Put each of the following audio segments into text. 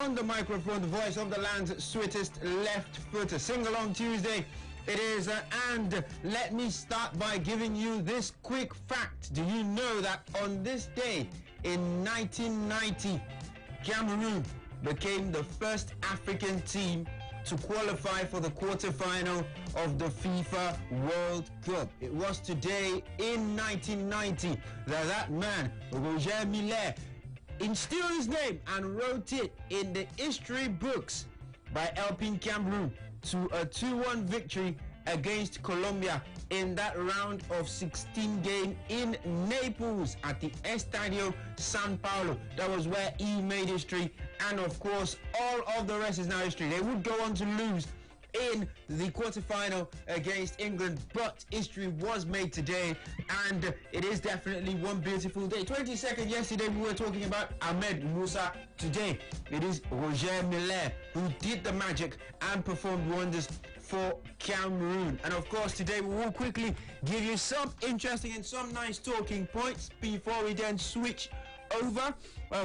On the microphone, the voice of the land's sweetest left footer. Sing Along Tuesday. It is, and let me start by giving you this quick fact. Do you know that on this day in 1990, Cameroon became the first African team to qualify for the quarterfinal of the FIFA World Cup? It was today in 1990 that man, Roger Millet, instilled his name and wrote it in the history books by helping Cameroon to a 2-1 victory against Colombia in that round of 16 game in Naples at the Estadio San Paulo. That was where he made history, and of course all of the rest is now history. They would go on to lose in the quarterfinal against England, but history was made today, and it is definitely one beautiful day. 22nd yesterday we were talking about Ahmed Musa. Today it is Roger Millet who did the magic and performed wonders for Cameroon. And of course today we will quickly give you some interesting and some nice talking points before we then switch over.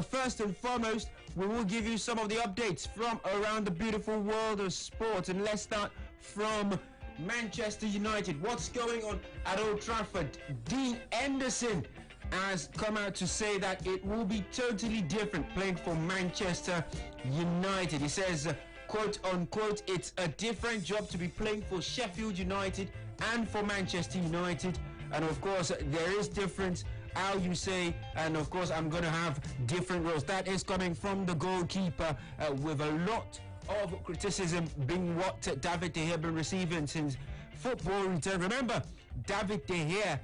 First and foremost, we will give you some of the updates from around the beautiful world of sport, and let's start from Manchester United. What's going on at Old Trafford? Dean Henderson has come out to say that it will be totally different playing for Manchester United. He says, quote unquote, it's a different job to be playing for Sheffield United and for Manchester United. And of course there is difference how you say, and of course I'm going to have different roles. That is coming from the goalkeeper, with a lot of criticism being what David De Gea been receiving since football return. Remember, David De Gea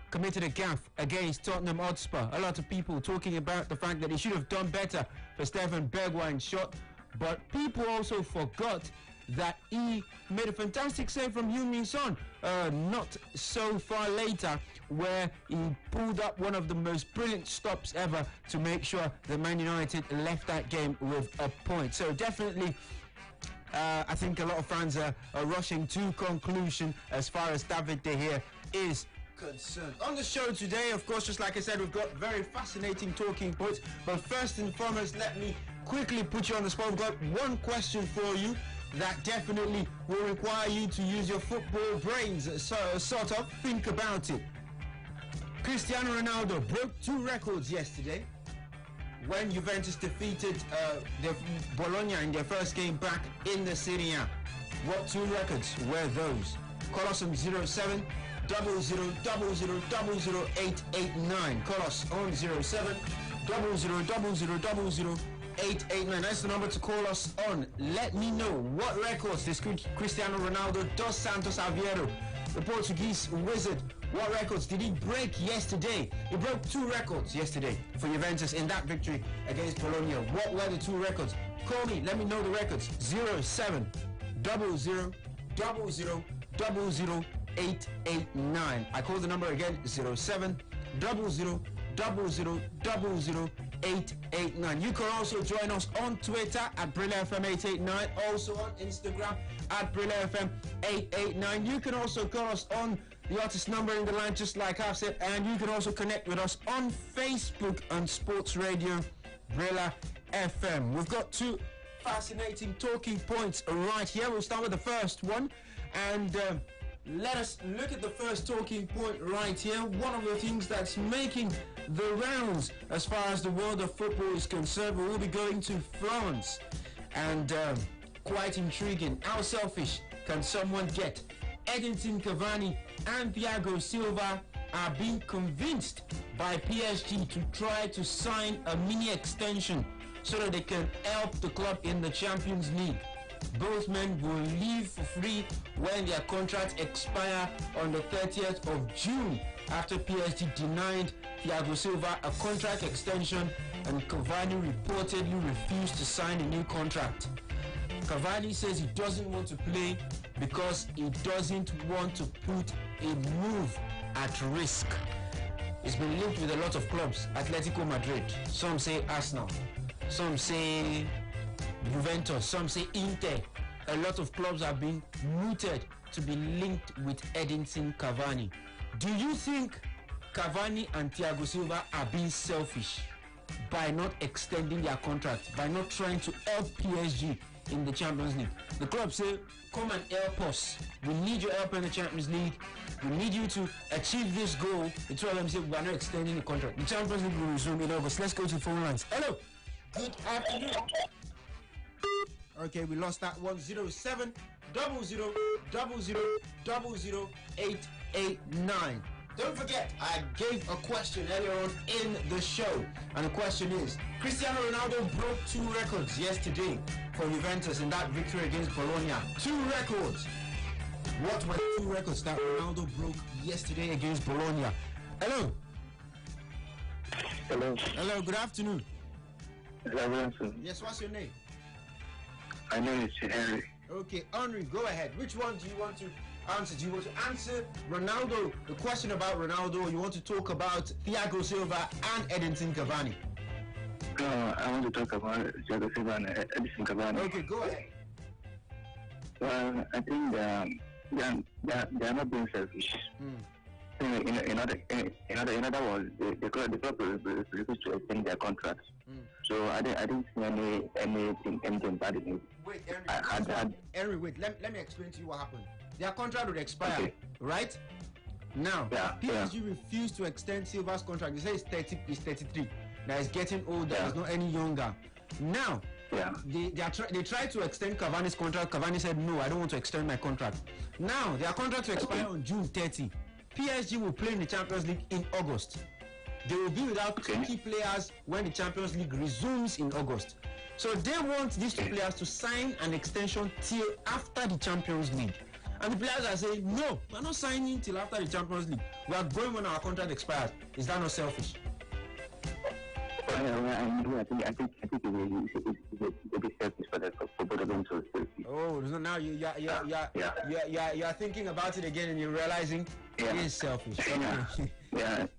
committed a gaffe against Tottenham Hotspur. A lot of people talking about the fact that he should have done better for Steffen Bergwijn's shot, but people also forgot that he made a fantastic save from Heung-min Son not so far later, where he pulled up one of the most brilliant stops ever to make sure that Man United left that game with a point. So definitely I think a lot of fans are rushing to conclusion as far as David De Gea is concerned. On the show today, of course, just like I said, we've got very fascinating talking points, but first and foremost, let me quickly put you on the spot. We've got one question for you that definitely will require you to use your football brains, so sort of think about it. Cristiano Ronaldo broke 2 records yesterday when Juventus defeated Bologna in their first game back in the Serie A. What 2 records were those? Call us on 07 00 00 889. Call us on 07 00 00 889. That's the number to call us on. Let me know what records this Cristiano Ronaldo dos Santos Aveiro, the Portuguese wizard, what records did he break yesterday? He broke 2 records yesterday for Juventus in that victory against Bologna. What were the 2 records? Call me, let me know the records. 07 00 00 889. I call the number again, 07 00 00 889. You can also join us on Twitter at BrilliantFM889, also on Instagram at BrilliantFM889. You can also call us on the artist number in the line, just like I've said, and you can also connect with us on Facebook on Sports Radio Brilla FM. We've got 2 fascinating talking points right here. We'll start with the first one, and let us look at the first talking point right here. One of the things that's making the rounds as far as the world of football is concerned, we will be going to France, and quite intriguing. How selfish can someone get? Edinson Cavani and Thiago Silva are being convinced by PSG to try to sign a mini extension so that they can help the club in the Champions League. Both men will leave for free when their contracts expire on the 30th of June after PSG denied Thiago Silva a contract extension and Cavani reportedly refused to sign a new contract. Cavani says he doesn't want to play because he doesn't want to put a move at risk. It's been linked with a lot of clubs. Atletico Madrid, some say Arsenal, some say Juventus, some say Inter. A lot of clubs have been mooted to be linked with Edinson Cavani. Do you think Cavani and Thiago Silva are being selfish by not extending their contract, by not trying to help PSG in the Champions League. The club say, come and help us. We need your help in the Champions League. We need you to achieve this goal. The two of them say, we are not extending the contract. The Champions League will resume in August. Let's go to the phone lines. Hello. Good afternoon. Okay, we lost that one. 07 00 00 889. Don't forget, I gave a question earlier on in the show, and the question is, Cristiano Ronaldo broke 2 records yesterday for Juventus in that victory against Bologna. 2 records. What were 2 records that Ronaldo broke yesterday against Bologna? Hello. Hello. Hello, good afternoon. Hello. Yes, what's your name? My name is Henry. Okay, Henry, go ahead. Which one do you want to answer? Do you want to answer Ronaldo, the question about Ronaldo, or you want to talk about Thiago Silva and Edinson Cavani? No, I want to talk about Thiago Silva and Edinson Cavani. Okay, go ahead. Well, I think they are not being selfish. In other words, the club refused to extend their contracts. So I didn't see anything bad in it. Wait, Henry, wait. Let me explain to you what happened. Their contract would expire, right? Now, PSG refused to extend Silva's contract. They say he's 33. Now he's getting older. He's not any younger. Now, they tried to extend Cavani's contract. Cavani said, no, I don't want to extend my contract. Now, their contract will expire on June 30. PSG will play in the Champions League in August. They will be without key players when the Champions League resumes in August. So they want these 2 players to sign an extension till after the Champions League. And the players are saying, no, we're not signing till after the Champions League. We are going when our contract expires. Is that not selfish? I think it's a bit selfish for both of them to selfish. Oh, so now you're thinking about it again and you're realizing it is selfish. Okay. They're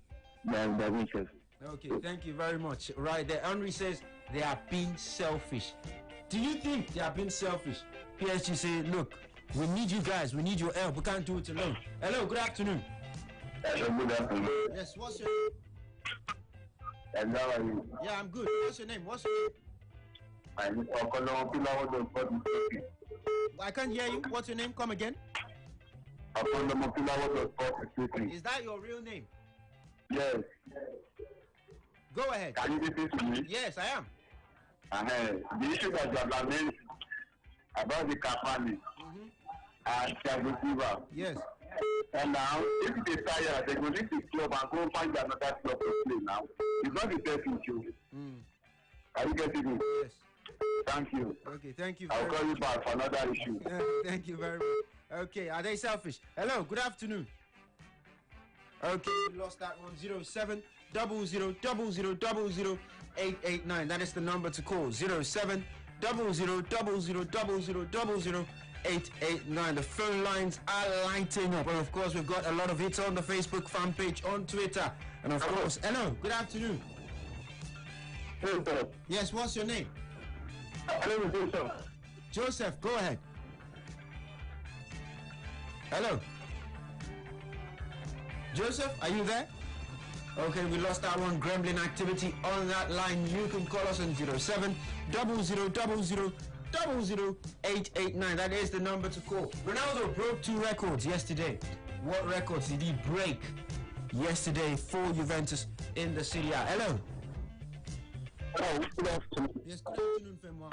being selfish. Okay, thank you very much. Right there, Henry says they are being selfish. Do you think they are being selfish? PSG say, look, we need you guys, we need your help, we can't do it alone. Hello, good afternoon. Hello, good afternoon. Yes, what's your name? And how are you? Yeah, I'm good. What's your name? I'm I can't hear you. What's your name? Come again. Is that your real name? Yes. Go ahead. Can you listen to me? Yes, I am. The issue that you have made about the Cavani and Thiago Silva. Yes. And now, if they tire, they go leave the club and go find another club to play now. It's not the best issue. Are you getting it? Yes. Thank you. Okay, thank you. I'll call you back for another issue. Thank you very much. Okay, are they selfish? Hello, good afternoon. Okay, we lost that one. 07 00 00 889. That is the number to call. 07 00 00 889. The phone lines are lighting up, and of course we've got a lot of hits on the Facebook fan page, on Twitter, and of course, hello, good afternoon. Hello. Yes, what's your name? My name is Joseph. Joseph, go ahead. Hello. Joseph, are you there? Okay, we lost that one. Gremlin activity on that line. You can call us on 07 00 00 889. That is the number to call. Ronaldo broke 2 records yesterday. What records did he break yesterday for Juventus in the Serie A? Hello. Hello, good afternoon. Yes, good afternoon, Fema.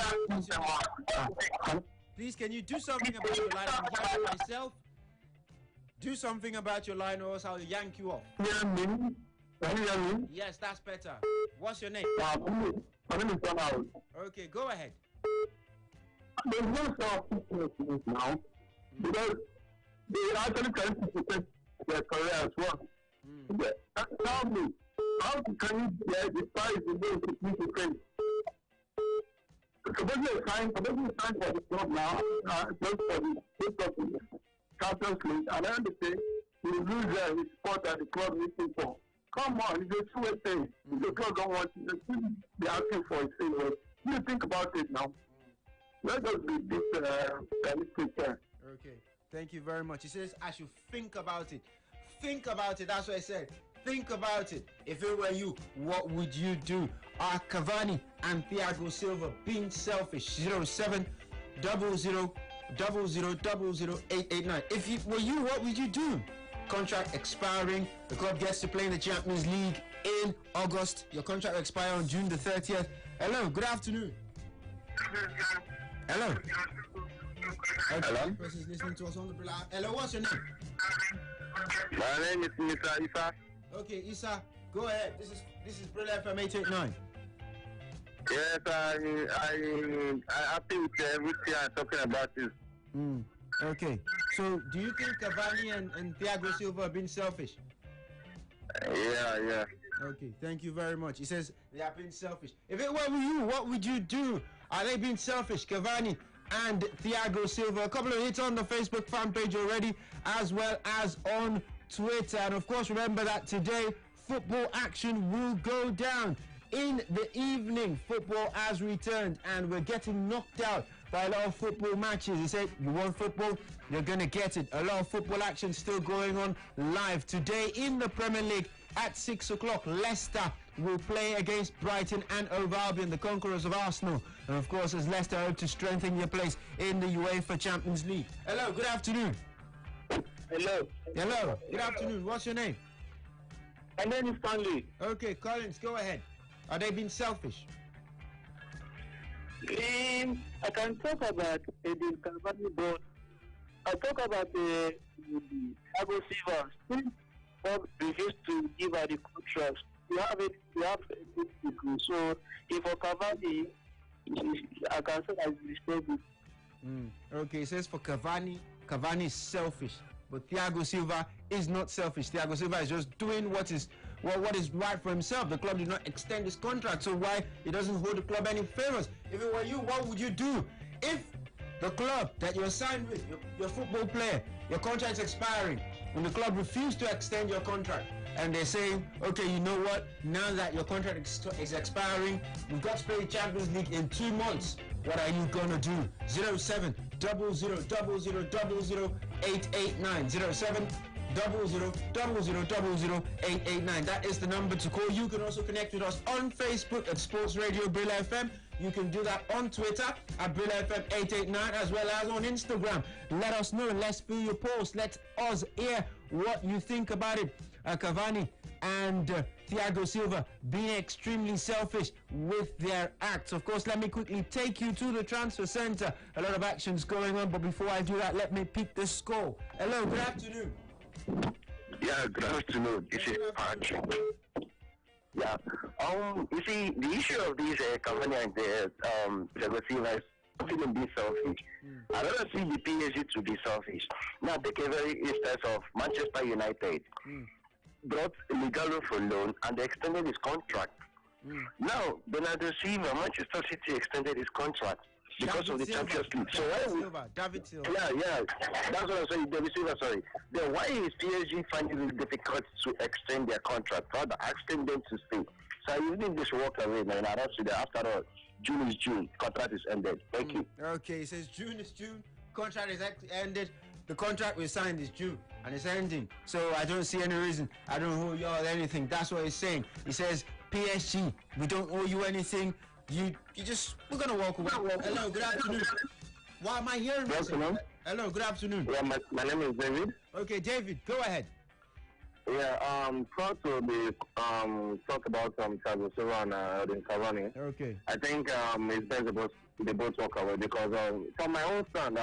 Please, can you do something about your line? I'm hearing myself. Do something about your line or else I'll yank you off. Can you hear me? Yes, that's better. What's your name? My name is Donald. Okay, go ahead. There's no self-fitness in this now because they actually trying to protect their career as well. Tell me, how can you despise the way significant? Supposedly it's time for the club now, just for the sake of the Champions League, and I understand you lose his spot that the club needs him for. Come on, it's a two-way thing. If the club don't want to be asking for a favor, you think about it now. Let us be this realistic there. Okay, thank you very much. He says I should think about it. Think about it, that's what I said. Think about it. If it were you, what would you do? Are Cavani and Thiago Silva being selfish? 07 00 889. If it were you, what would you do? Contract expiring. The club gets to play in the Champions League in August. Your contract will expire on June the 30th. Hello, good afternoon. Hello. Okay, Hello? the person is listening to us on the Brilla. Hello, what's your name? My name is Mr. Isa. Okay, Isa, go ahead. This is Brilla FM 889. Yes, I think everything I'm talking about is. Okay, so do you think Cavani and Thiago Silva have been selfish? Yeah. Okay, thank you very much. He says they have been selfish. If it were you, what would you do? Are they being selfish, Cavani and Thiago Silva? A couple of hits on the Facebook fan page already, as well as on Twitter. And of course, remember that today, football action will go down. In the evening, football has returned, and we're getting knocked out by a lot of football matches. He said, you want football? You're going to get it. A lot of football action still going on live. Today in the Premier League at 6 o'clock, Leicester will play against Brighton and Hove Albion, the conquerors of Arsenal. And of course, as Leicester hope to strengthen your place in the UEFA Champions League. Hello, good afternoon. Hello. Hello, good afternoon. What's your name? My name is Stanley. Okay, Collins, go ahead. Are they being selfish? I can talk about the Cavani, but I talk about the Thiago Silva. Since Bob refused to give her the contract, you have it. So if for Cavani, I can say that it's stable. Okay, it says for Cavani is selfish, but Thiago Silva is not selfish. Thiago Silva is just doing what is right for himself. The club did not extend his contract, so why he doesn't hold the club any favors? If it were you, what would you do? If the club that you're signed with, your football player, your contract is expiring, and the club refused to extend your contract, and they're saying, okay, you know what? Now that your contract is expiring, we've got to play the Champions League in 2 months. What are you gonna do? 07 00 889 07 00 889. That is the number to call. You can also connect with us on Facebook at Sports Radio Brilla FM. You can do that on Twitter at Brilla FM 889, as well as on Instagram. Let us know. Let's view your post. Let us hear what you think about it. Cavani and Thiago Silva being extremely selfish with their acts. Of course, let me quickly take you to the transfer center. A lot of actions going on, but before I do that, let me pick the score. Hello, good afternoon. Yeah, good afternoon. This is Patrick. Yeah. You see, the issue of these Cavani and Thiago Silva is feeling be selfish. I don't see the PSG to be selfish. Now, take a very instance of Manchester United. Brought Ligalo for loan and they extended his contract. Now, Bernardo Silva, Manchester City extended his contract because of the Champions League. So David Silva. Yeah, that's what I'm saying. David Silva, sorry. Then why is PSG finding it difficult to extend their contract? Rather, asking them to stay. So you need this walk away, man. I don't see that. After all, June is June. Contract is ended. Thank you. Okay, he says June is June. Contract is ended. The contract we signed is due and it's ending. So I don't see any reason. I don't owe y'all anything. That's what he's saying. He says, PSG, we don't owe you anything. We're gonna walk away. Hello, good afternoon. Why am I hearing Good afternoon. Hello, good afternoon. Yeah, my name is David. Okay, David, go ahead. Yeah, proud to be talk about Thiago Silva and Edin Cavani. Okay. I think it's best they both walk away because from my own stand,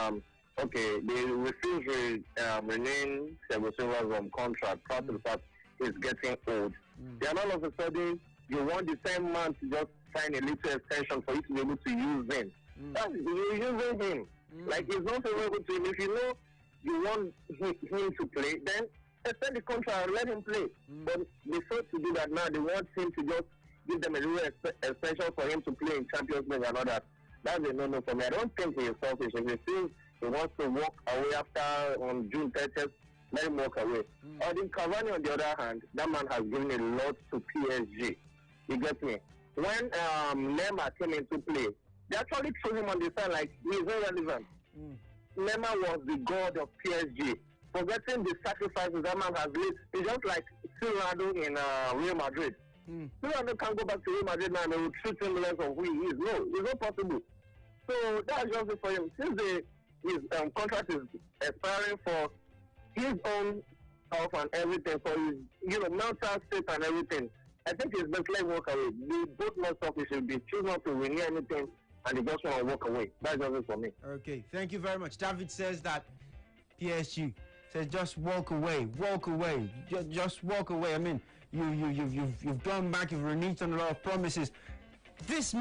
okay, they refuse to renew Thiago Silva's contract. Part of the fact he's getting old. Then all of a sudden, you want the same man to just sign a little extension for you to be able to use him. You're using him. Like, it's not favorable to him. If you know you want him to play, then extend the contract and let him play. But they fail to do that now. They want him to just give them a little extension for him to play in Champions League and all that. That's a no-no for me. I don't think he is selfish. If he feels he wants to walk away after on June 30th, let him walk away. Edin Cavani, on the other hand, that man has given a lot to PSG. You get me? When Neymar came into play, they actually threw him on the side like he's irrelevant. Neymar was the god of PSG. Forgetting the sacrifices that man has made, it's just like see Ronaldo in Real Madrid. Ronaldo can't go back to Real Madrid now and they will treat him less of who he is. No, it's not possible. So that's just it for him. Since his contract is expiring for his own health and everything, for his mental state and everything, I think it's best let walk away. They both not selfish. They choose not to renew anything and they just want to walk away. That's just it for me. Okay, thank you very much. David says that PSG says just walk away, just walk away. I mean, you've gone back, you've reneged on a lot of promises. These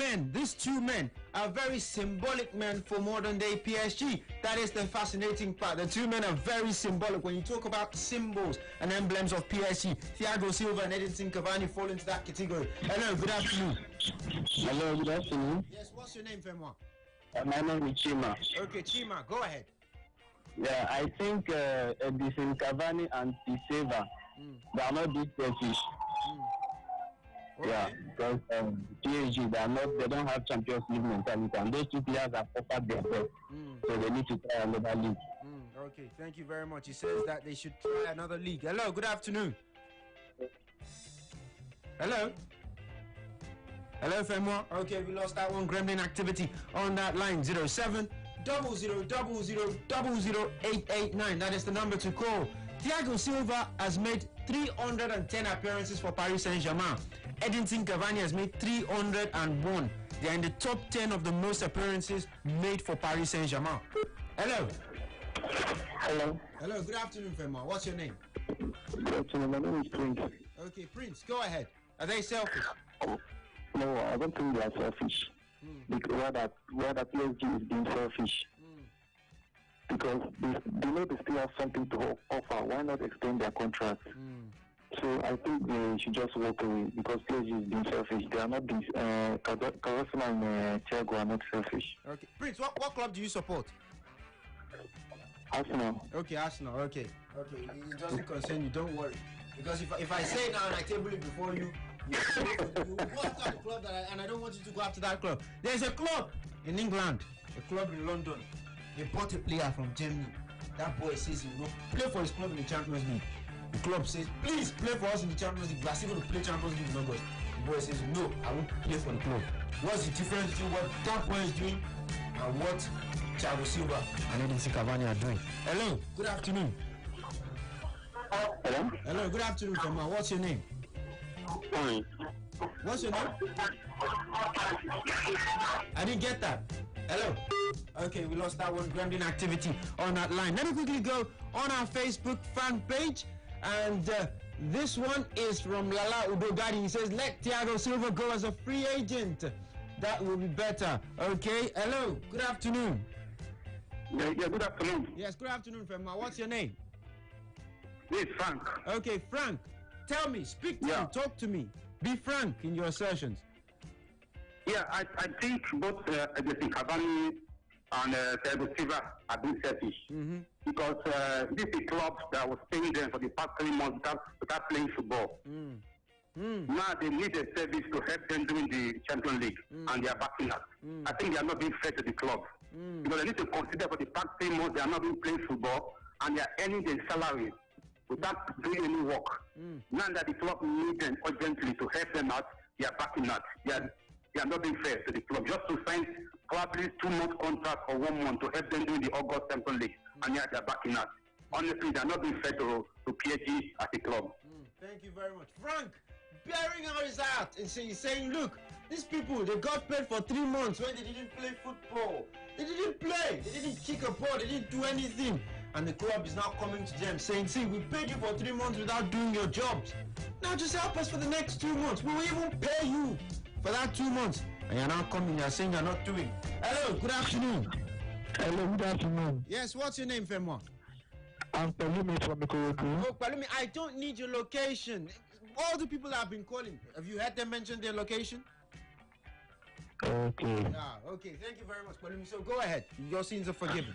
two men are very symbolic men for modern day PSG. That is the fascinating part. The two men are very symbolic. When you talk about symbols and emblems of PSG, Thiago Silva and Edinson Cavani fall into that category. Hello, good afternoon. Hello, good afternoon. Yes, what's your name, Femwa? My name is Chima. Okay, Chima, go ahead. Yeah, I think Edinson Cavani and Silva, they are not big selfish. Okay. Yeah, because PSG, they don't have Champions League mentality, and those two players have offered their best, so they need to try another league. Okay, thank you very much. He says that they should try another league. Hello, good afternoon. Hello, Femwa. Okay, we lost that one. Gremlin activity on that line. 07 00 889. That is the number to call. Thiago Silva has made 310 appearances for Paris Saint-Germain. Edinson Cavani has made 301. They are in the top 10 of the most appearances made for Paris Saint-Germain. Hello. Hello, good afternoon, Femma. What's your name? Good afternoon, my name is Prince. Okay, Prince, go ahead. Are they selfish? No, I don't think they are selfish. Because rather PSG is being selfish. Because they know they still have something to offer. Why not extend their contract? So I think they should just walk away because PSG is being selfish. They are not being. Carosima and Thiago are not selfish. Okay, Prince, what club do you support? Arsenal. Okay, Arsenal. Okay. It doesn't concern you. Don't worry. Because if I say it now and I table it before you go after the club and I don't want you to go after that club. There's a club in England, a club in London. They bought a player from Germany. That boy says he will play for his club in the Champions League. The club says, please play for us in the Champions League. We are still going to play Champions League in August. The boy says, no, I won't play for the club. What's the difference between what that boy is doing and what Thiago Silva and Edinson Cavani are doing? Hello, good afternoon. Hello, good afternoon, Fema. What's your name? Fine. What's your name? I didn't get that. Hello. Okay, we lost that one. Gremlin activity on that line. Let me quickly go on our Facebook fan page. And this one is from Lala Udogadi. He says, let Thiago Silva go as a free agent. That will be better. Okay. Hello. Good afternoon. Yeah, good afternoon. Yes, good afternoon, Fema. What's your name? This is Frank. Okay, Frank. Tell me. Speak to me. Talk to me. Be frank in your assertions. Yeah, I think both Edinson Cavani and Thiago Silva are being selfish. Because this is a club that was paying them for the past 3 months without playing football. Now they need a service to help them during the Champions League, and they are backing us. I think they are not being fair to the club. Because they need to consider for the past 3 months they are not being playing football, and they are earning their salary without doing any work. Now that the club needs them urgently to help them out, they are backing us. They are not being fair to the club. Just to sign probably 2-month contract or 1 month to help them during the August Champions League, and yet they are backing us. Honestly, they are not being fair to PSG as a club. Thank you very much. Frank, bearing out his heart and saying, look, these people, they got paid for 3 months when they didn't play football. They didn't play. They didn't kick a ball. They didn't do anything. And the club is now coming to them saying, see, we paid you for 3 months without doing your jobs. Now just help us for the next 2 months. We will even pay you for that 2 months. And you're now coming, you're saying you're not doing. Hello, good afternoon. Hello, good afternoon. Yes, what's your name, Femwa? I'm Palumi from Ikorodu. Oh, Palumi, I don't need your location. All the people that have been calling, have you heard them mention their location? Okay. Okay, thank you very much, Palumi. So go ahead. Your sins are forgiven.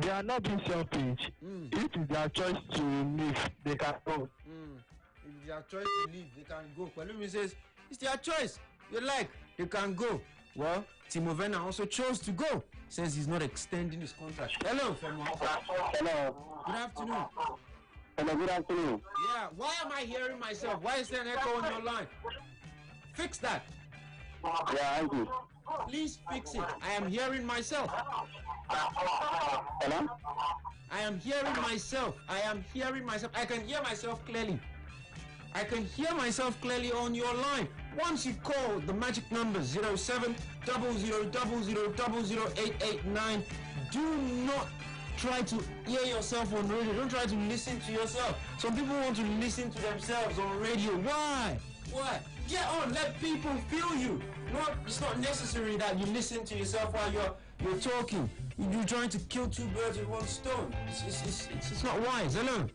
They are not being selfish. If it is their choice to leave, they can go. If it's their choice to leave, they can go. Palumi says, it's their choice. You like, they can go. Well, Timo Werner also chose to go. Says he's not extending his contract. Hello, Femwa. Hello. Good afternoon. Hello, good afternoon. Yeah, why am I hearing myself? Why is there an echo on your line? Fix that. Yeah, thank you. Please fix it. I am hearing myself. Hello? I am hearing myself. I am hearing myself. I can hear myself clearly. I can hear myself clearly on your line. Once you call the magic number 0700000889, do not try to hear yourself on radio. Don't try to listen to yourself. Some people want to listen to themselves on radio. Why? Why? Get on. Let people feel you. It's not necessary that you listen to yourself while you're talking. You're trying to kill two birds with one stone. It's not wise. Hello.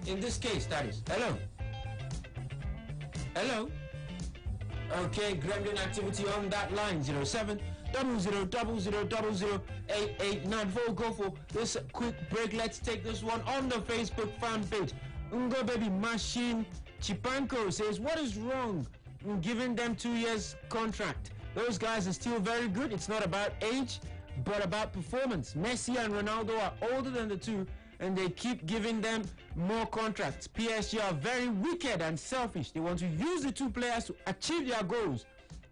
In this case, that is. Hello. Hello. Okay, gremlin activity on that line 0700000889. Before we go for this quick break, let's take this one on the Facebook fan page. Ungo Baby Machine Chipanko says, what is wrong in giving them 2 years contract? Those guys are still very good. It's not about age, but about performance. Messi and Ronaldo are older than the two, and they keep giving them more contracts. PSG are very wicked and selfish. They want to use the two players to achieve their goals,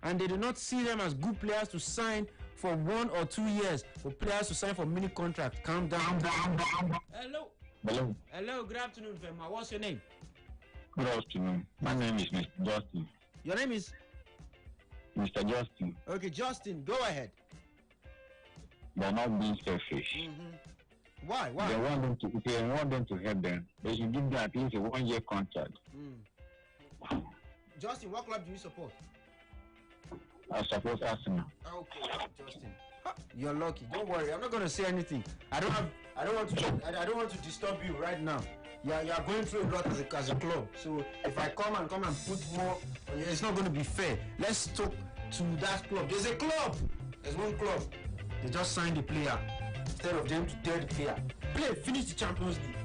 and they do not see them as good players to sign for 1 or 2 years, for players to sign for mini contracts. Calm down. Hello. Hello. Hello, good afternoon, Fema. What's your name? Good afternoon. My name is Mr. Justin. Your name is? Mr. Justin. Okay, Justin, go ahead. They're not being selfish. Mm-hmm. Why? They want them to, if they want them to help them, they should give them at least a 1 year contract. Justin, what club do you support? I support Arsenal. Okay, Justin. You're lucky. Don't worry. I'm not going to say anything. I don't want to disturb you right now. You're going through a lot as a club. So if I come and put more on you, it's not going to be fair. Let's talk to that club. There's a club. There's one club. They just signed the player. Instead of them to tell the player, finish the Champions League.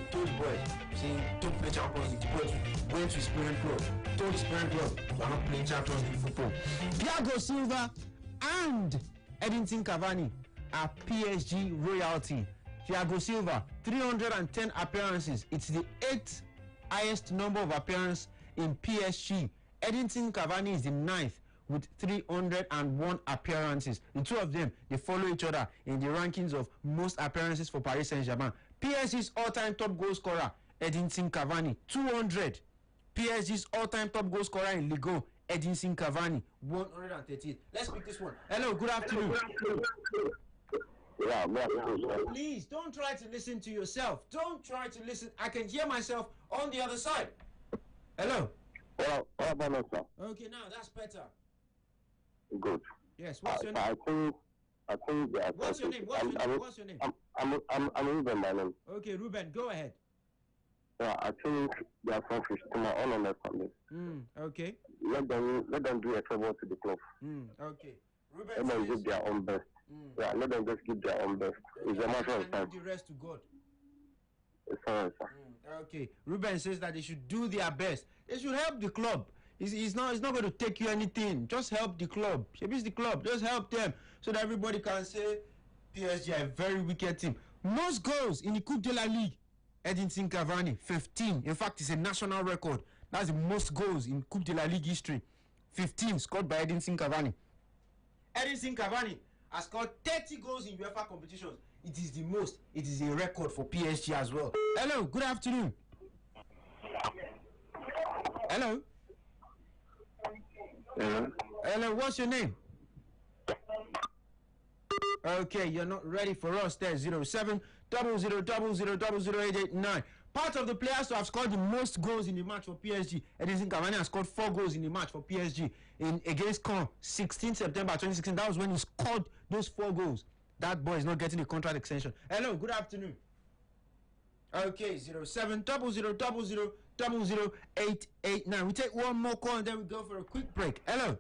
He told the boys, saying, don't play Champions League. The boys went to his parent club. Told his parent club, we're not playing Champions League football. Thiago Silva and Edinson Cavani are PSG royalty. Thiago Silva, 310 appearances. It's the 8th highest number of appearances in PSG. Edinson Cavani is the 9th with 301 appearances. The two of them, they follow each other in the rankings of most appearances for Paris Saint-Germain. PSG's all-time top goal scorer, Edinson Cavani, 200. PSG's all-time top goal scorer in Ligue 1, Edinson Cavani, 138. Let's pick this one. Hello, good afternoon. Yeah, Please, don't try to listen to yourself. Don't try to listen. I can hear myself on the other side. Hello. What about us, sir? Okay, now that's better. Good. Yes, what's your name? I think they are. What's your name? What's your name? I'm Ruben by name. Okay, Ruben, go ahead. Yeah, I think they are selfish. To my own understanding. Okay. Let them do a favor to the club. Okay. Ruben, Let them give their own best. Yeah, let them just give their own best. It's a matter of time. The rest to God. It's alright, sir. Okay. Ruben says that they should do their best. They should help the club. It's not going to take you anything. Just help the club. It's the club. Just help them so that everybody can say PSG are a very wicked team. Most goals in the Coupe de la Ligue, Edinson Cavani, 15. In fact, it's a national record. That's the most goals in Coupe de la Ligue history. 15 scored by Edinson Cavani. Edinson Cavani has scored 30 goals in UEFA competitions. It is the most. It is a record for PSG as well. Hello, good afternoon. Hello. Hello, what's your name? Okay, you're not ready for us there. 0700000889. Part of the players to have scored the most goals in the match for PSG, Edinson Cavani has scored 4 goals in the match for PSG against Caen, 16 September 2016. That was when he scored those 4 goals. That boy is not getting a contract extension. Hello, good afternoon. Okay, 0700000889. We take one more call and then we go for a quick break. Hello.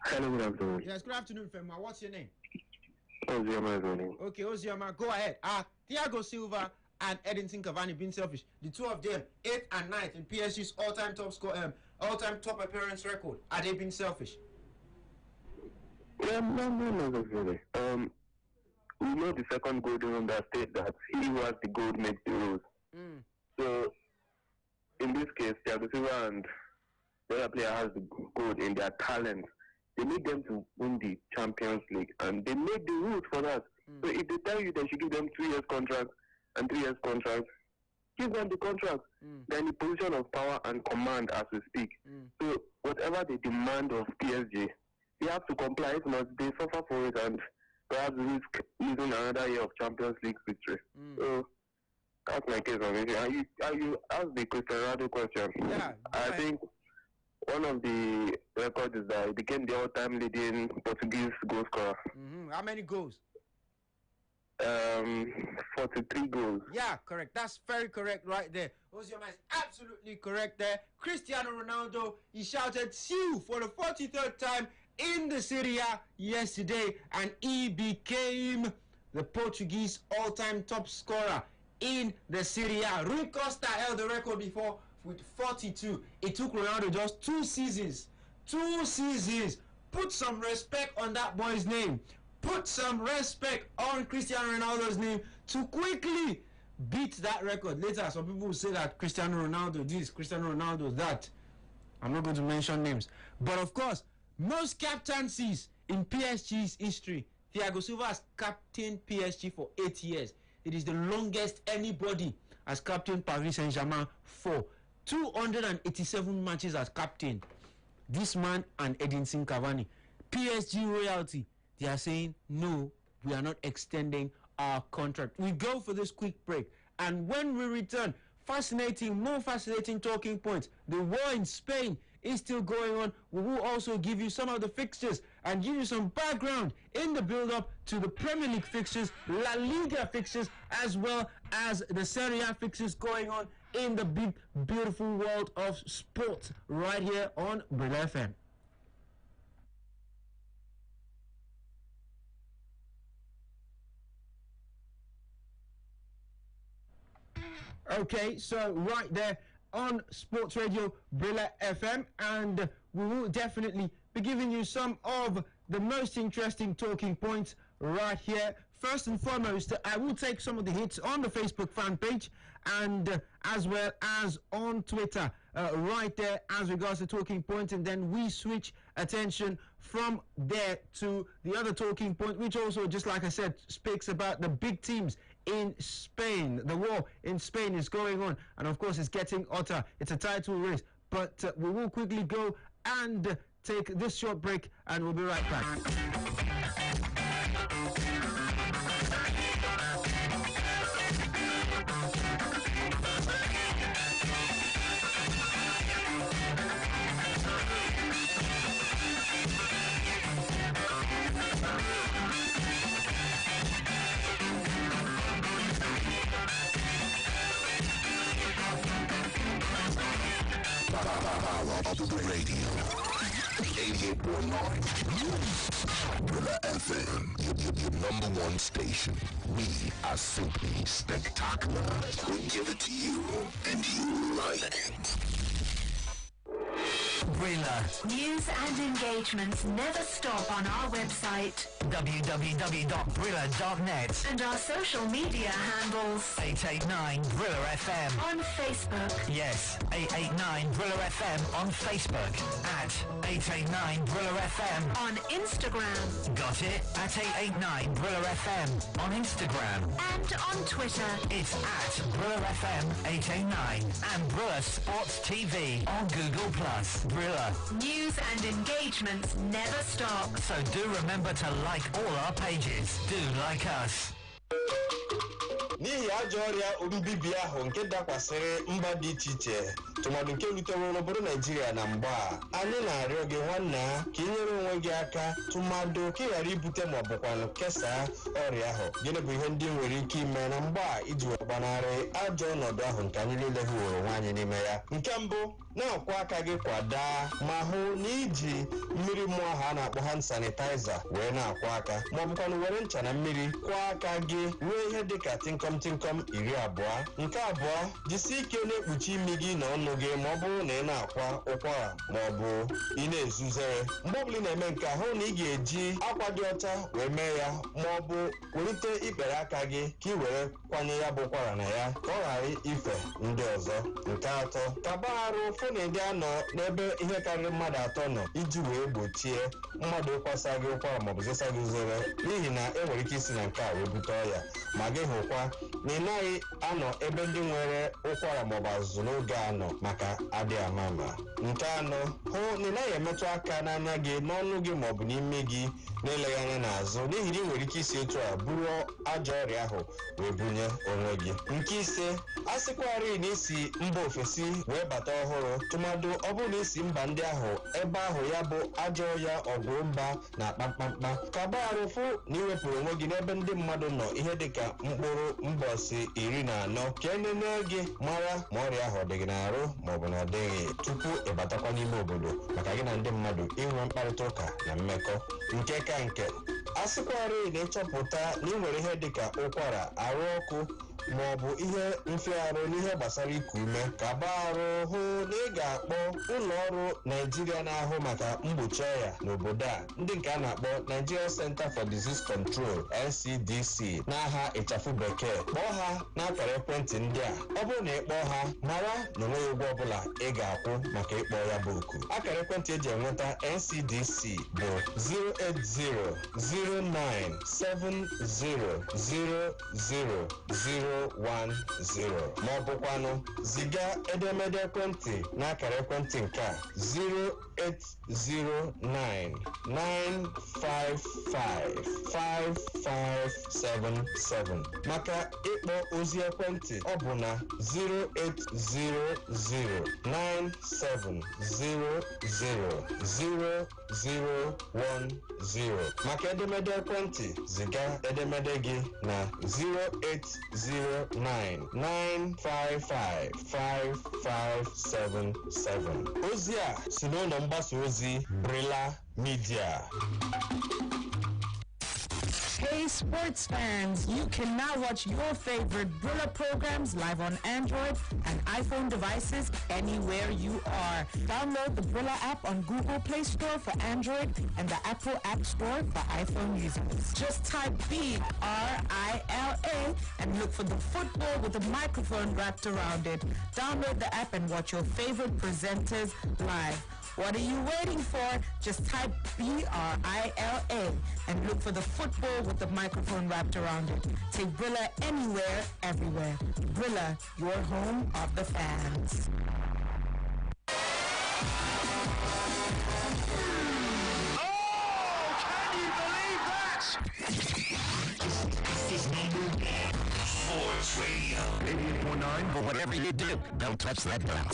Hello, good afternoon. Yes, good afternoon, Fema. What's your name? Ozioma. Okay, Ozioma, go ahead. Thiago Silva and Edinson Cavani being selfish. The two of them, 8th and 9th in PSG's all-time top appearance record. Are they being selfish? Yeah, no, necessarily. we know the second golden rule that states that he who has the gold makes the rules. So, in this case, Thiago Silva and the other player has the gold in their talent. They need them to win the Champions League, and they made the rules for that. So if they tell you they should give them 2 years contract and 3 years contract, give them the contract. They're in the position of power and command as we speak. So whatever they demand of PSG, they have to comply. If not, they suffer for it and perhaps risk losing another year of Champions League victory. So that's my case on it. You asked the Cristiano Ronaldo question. Yeah, I think one of the records is that he became the all-time leading Portuguese goal scorer. How many goals? 43 goals. Yeah, correct. That's very correct right there. Osioma is absolutely correct there. Cristiano Ronaldo, he shouted "Siu" for the 43rd time in the Serie A yesterday, and he became the Portuguese all-time top scorer in the Serie A. Rui Costa held the record before with 42. It took Ronaldo just 2 seasons. 2 seasons. Put some respect on that boy's name. Put some respect on Cristiano Ronaldo's name to quickly beat that record. Later, some people will say that Cristiano Ronaldo this, Cristiano Ronaldo that. I'm not going to mention names. But of course, most captaincies in PSG's history. Thiago Silva has captained PSG for 8 years. It is the longest anybody has captained Paris Saint-Germain for 287 matches as captain. This man and Edinson Cavani. PSG royalty. They are saying, no, we are not extending our contract. We go for this quick break. And when we return, more fascinating talking points. The war in Spain is still going on. We will also give you some of the fixtures and give you some background in the build-up to the Premier League fixtures, La Liga fixtures, as well as the Serie A fixtures going on in the big, beautiful world of sports right here on Brilla FM. Okay, so right there on Sports Radio Brilla FM, and we will definitely be giving you some of the most interesting talking points right here. First and foremost, I will take some of the hits on the Facebook fan page and as well as on Twitter right there as regards to talking points, and then we switch attention from there to the other talking point, which also, just like I said, speaks about the big teams in Spain. The war in Spain is going on, and of course it's getting hotter. It's a title race, but we will quickly go and take this short break, and we'll be right back. Radio 88.9 Brilla FM, your number one station. We are simply spectacular. We give it to you, and you like it. Brilla. News and engagements never stop on our website www.brilla.net and our social media handles 889 Brilla FM on Facebook. Yes, 889 Brilla FM on Facebook, at 889 Brilla FM on Instagram. Got it? At 889 Brilla FM on Instagram. And on Twitter. It's at Brilla FM 889 and Brilla Sports TV on Google+. Brilla. News and engagements never stop. So do remember to like all our pages. Do like us. N'ihi ajọ ọrịa mbibi ahụ nke dakwasịrị mba dị iche iche tụmadụ nke rutere n'obodo Naijiria na mgba anyị na-arịọ gị nwanna ka inyere onwe gị aka tụmadụ ka ị ghara ibute ma ọ bụkwanụ kesaa ọrịa ahụ. Gịnị bụ ihe ndị nwere ike ime na mgba iji gbanarị ajọ ọnọdụ ahụ nke anyị niile hụrụ onwe anyị n'ime ya? Nke mbụ, na-akwọ aka gị kwadaa ma hụ na iji mmiri mmụọ ahụ a na-akpọ hand sanitizer wee na-akwọ aka ma ọ bụkwanụ were ncha na mmiri kwọ aka gị ruo ihe dịka tịnkọm 20. Nke abụọ, jisie ike na-ekpuchi imi gị na ọnụ gị ma ọ bụrụ na ị na-akwa ụkwara ma ọ bụ ị na-ezuzere. Mgbe ọbụla ị na-eme nke ahụ na ị ga-eji akwa dị ọcha wee mee ya ma ọ bụ welite ikpere aka gị ka ị were kwanye ya bụ ụkwara na ya ka ọ ghara ife ndị ọzọ. Nke atọ, kaba arụ fụ na ịdị anọ n'ebe ihe karịrị mmadụ atọ nọ iji wee gbochie mmadụ ịkwasa gị ụkwara maọbụ zesa gị uzere n'ihi na e nwere ike isi na nke a wee bute ọya. Ma gị hụkwa na ị naghị anọ ebe ndị nwere ụkwara maọbụ azụzụ n'oge anọ maka adịghị ama ama. Nke anọ, hụ na ị naghị emetụ aka n'anya gị n'ọnụ gị maọbụ n'ime gị na-eleghị anya n'azụ n'ihi na ị nwere ike isi etu a buru ajọ ọrịa ahụ wee bunye onwe gị. Nke ise, a sịkwarị na isi mba ofesi wee bata ọhụrụ tụmadụ ọ bụrụ na isi mba ndị ahụ ebe ahụ ya bụ ajọ ọya ọgụ mba na-akpa mkpamkpa ka gbagharụ fụ na iwepụrụ onwe gị n'ebe ndị mmadụ nọ ihe dịka mkpụrụ mbọsị 14 ka enene gị mara ma ọrịa ahụ ọ dị gị n'arụ maọbụ na ọ dịghị tupu ị batakwa n'ime obodo maka gị na ndị mmadụ inwe mkparịta ụka na mmekọ. Nke ka nke, a sịkwarị na ịchọpụta na ị nwere ihe dịka ụkwara, arụ ọkụ ma ọ bụ ihe mfịarụ n'ihe gbasara iku ume ka gbagharụ hụ na ị ga-akpọ ụlọ ọrụ Naijiria na-ahụ maka mgbochi ọya n'obodo a ndị nke a na-akpọ Nigeria Center for Disease Control NCDC n'aha ịchafụ bekee. Kpọọ ha n'akara ekwentị ndị a. Ọ bụrụ na ị kpọọ ha, mara na onweghị ụgwọ ọbụla ị ga-akwụ maka ịkpọ ya bụ oku. Akara ekwentị eji enweta NCDC bụ 08009700010 ma ọ bụkwanụ ziga edemede ekwentị n'akara ekwentị nke a 08099555577. Maka ịkpọ ozi ekwentị ọ bụ na 08009700010. Maka edemede ekwentị ziga edemede gị na 08099555577. Ozi a si n'ụlọ mgbasa ozi Brila Media. Hey sports fans, you can now watch your favorite Brilla programs live on Android and iPhone devices anywhere you are. Download the Brilla app on Google Play Store for Android and the Apple App Store for iPhone users. Just type BRILA and look for the football with a microphone wrapped around it. Download the app and watch your favorite presenters live. What are you waiting for? Just type BRILA and look for the football with the microphone wrapped around it. Take Brilla anywhere, everywhere. Brilla, your home of the fans. Oh, can you believe that? This is number 1 Sports Radio. 88.9, but whatever you do, don't touch that dial.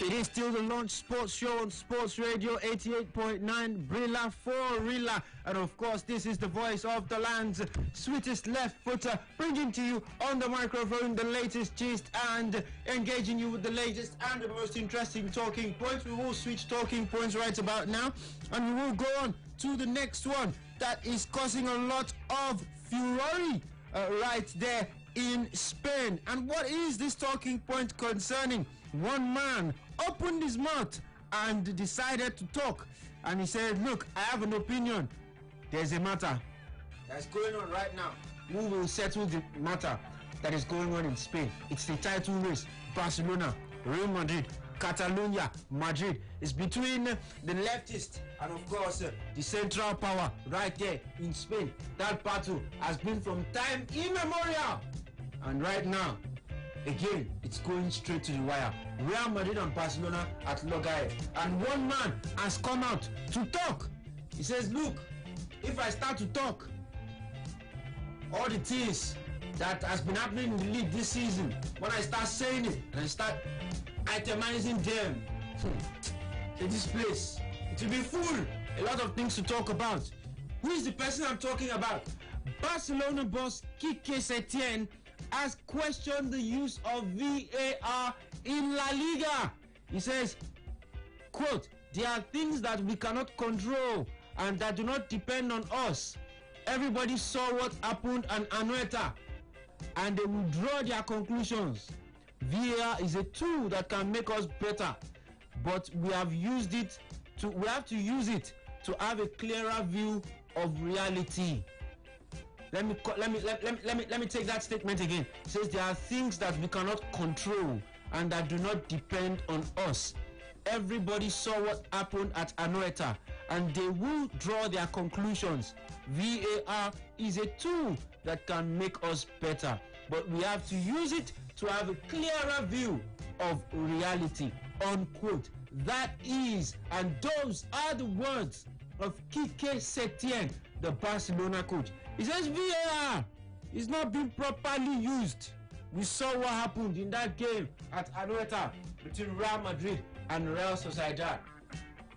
It is still the Launch Sports Show on Sports Radio 88.9 Brilla for Rilla. And of course, this is the voice of the land's sweetest left footer, bringing to you on the microphone the latest gist and engaging you with the latest and the most interesting talking points. We will switch talking points right about now, and we will go on to the next one that is causing a lot of furore right there in Spain. And what is this talking point concerning? One man opened his mouth and decided to talk, and he said, look, I have an opinion. There's a matter that's going on right now. Who will settle the matter that is going on in Spain? It's the title race. Barcelona, Real Madrid, Catalonia, Madrid. It's between the leftists and of course the central power right there in Spain. That battle has been from time immemorial, and right now again, it's going straight to the wire. Real Madrid and Barcelona at loggerheads. And one man has come out to talk. He says, look, if I start to talk, all the things that has been happening in the league this season, when I start saying it and I start itemizing them, so this place, it will be full. A lot of things to talk about. Who is the person I'm talking about? Barcelona boss Quique Setién has questioned the use of VAR in La Liga. He says, quote, there are things that we cannot control and that do not depend on us. Everybody saw what happened at Anoeta and they will draw their conclusions. VAR is a tool that can make us better, but we have to use it to have a clearer view of reality. Let me take that statement again. It says there are things that we cannot control and that do not depend on us. Everybody saw what happened at Anoeta and they will draw their conclusions. VAR is a tool that can make us better, but we have to use it to have a clearer view of reality, unquote. That is, and those are the words of Quique Setién, the Barcelona coach. He says VAR is not being properly used. We saw what happened in that game at Anoeta between Real Madrid and Real Sociedad.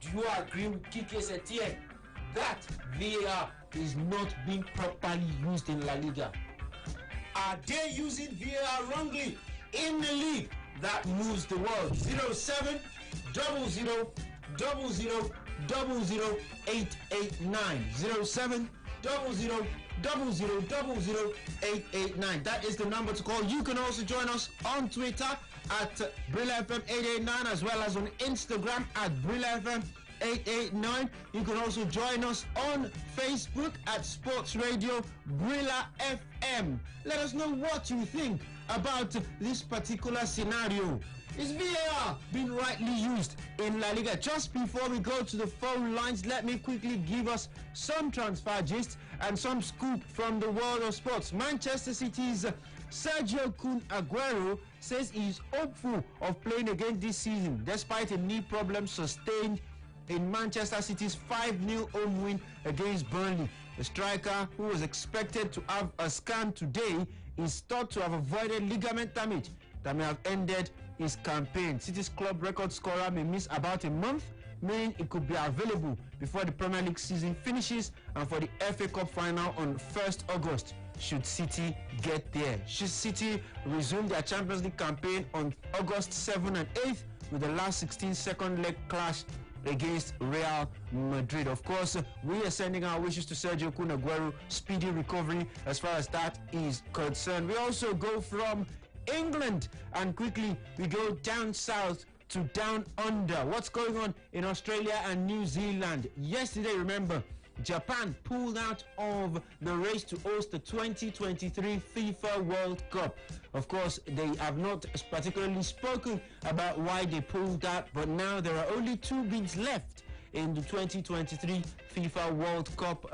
Do you agree with Quique Setién that VAR is not being properly used in La Liga? Are they using VAR wrongly in the league that moves the world? 07 00 00 889 07 00 889. That is the number to call. You can also join us on Twitter at BrillaFM889 as well as on Instagram at BrillaFM889. You can also join us on Facebook at Sports Radio Brilla FM. Let us know what you think about this particular scenario. Is VAR being rightly used in La Liga? Just before we go to the phone lines, let me quickly give us some transfer gist and some scoop from the world of sports. Manchester City's Sergio Kun Aguero says he's hopeful of playing again this season despite a knee problem sustained in Manchester City's 5-0 home win against Burnley. The striker, who was expected to have a scan today, is thought to have avoided ligament damage that may have ended his campaign. City's club record scorer may miss about a month, meaning it could be available before the Premier League season finishes and for the FA Cup final on 1st August, should City get there. Should City resume their Champions League campaign on August 7 and 8th with the last 16 second leg clash against Real Madrid. Of course, we are sending our wishes to Sergio Kun Aguero, speedy recovery as far as that is concerned. We also go from England and quickly we go down south to down under. What's going on in Australia and New Zealand? Yesterday, remember, Japan pulled out of the race to host the 2023 FIFA World Cup. Of course, they have not particularly spoken about why they pulled out, but now there are only 2 bids left in the 2023 FIFA World Cup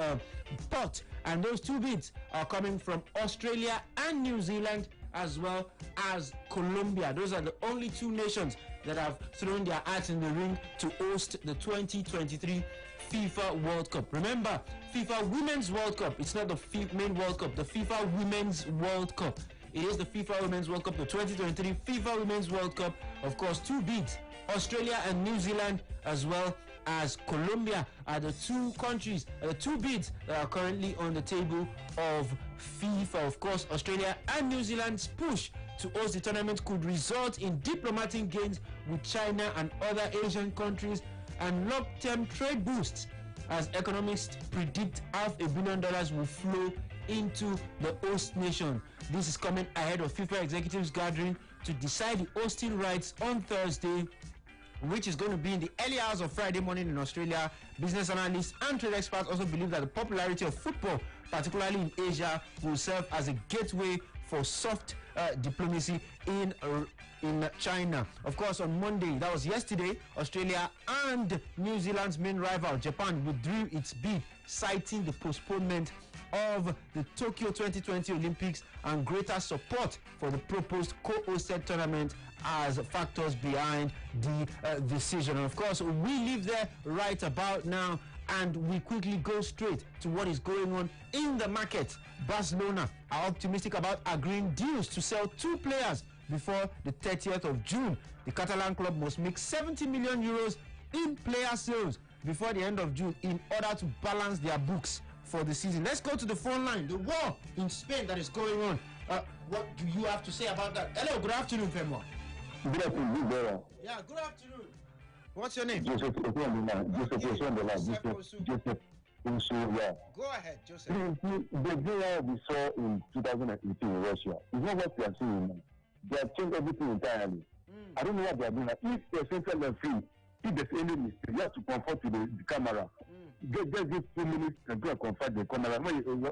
pot, and those 2 bids are coming from Australia and New Zealand as well as Colombia. Those are the only 2 nations that have thrown their hats in the ring to host the 2023 FIFA World Cup. Remember, FIFA Women's World Cup, it's not the main World Cup, the FIFA Women's World Cup. It is the FIFA Women's World Cup, the 2023 FIFA Women's World Cup. Of course, 2 bids, Australia and New Zealand as well as Colombia are the 2 countries, the 2 bids that are currently on the table of FIFA. Of course, Australia and New Zealand's push to host the tournament could result in diplomatic gains with China and other Asian countries and long-term trade boosts, as economists predict $500 million will flow into the host nation. This is coming ahead of FIFA executives gathering to decide the hosting rights on Thursday, which is going to be in the early hours of Friday morning in Australia. Business analysts and trade experts also believe that the popularity of football, particularly in Asia, will serve as a gateway for soft diplomacy in China. Of course, on Monday, that was yesterday, Australia and New Zealand's main rival, Japan, withdrew its bid, citing the postponement of the Tokyo 2020 Olympics and greater support for the proposed co-hosted tournament as factors behind the decision. And of course, we live there right about now And we quickly go straight to what is going on in the market. Barcelona are optimistic about agreeing deals to sell 2 players before the 30th of June. The Catalan club must make 70 million euros in player sales before the end of June in order to balance their books for the season. Let's go to the phone line. The war in Spain that is going on. What do you have to say about that? Hello, good afternoon, Femo. Good afternoon, brother. Yeah, good afternoon. What's your name? Joseph Osu, yeah. Go ahead, Joseph. The VR we saw in 2018 in Russia is not what we are seeing now. They have changed everything entirely. I don't know what they are doing. If the central referee, if there's any mistake, you have to confront to the camera. Just give 2 minutes and go and confront the camera.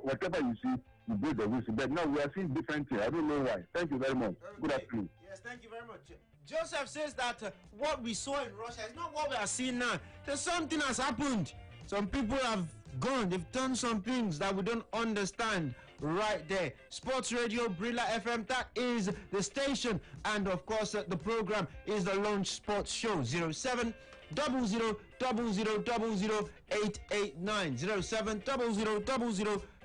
Whatever you see, you blow the whistle. But now we are seeing different things. I don't know why. Thank you very much. Okay. Good afternoon. Yes, thank you very much. Joseph says that what we saw in Russia is not what we are seeing now. There's something has happened. Some people have gone. They've done some things that we don't understand right there. Sports Radio, Brilla FM, that is the station. And of course, the program is the Launch Sports Show. 07 00 889. 07 00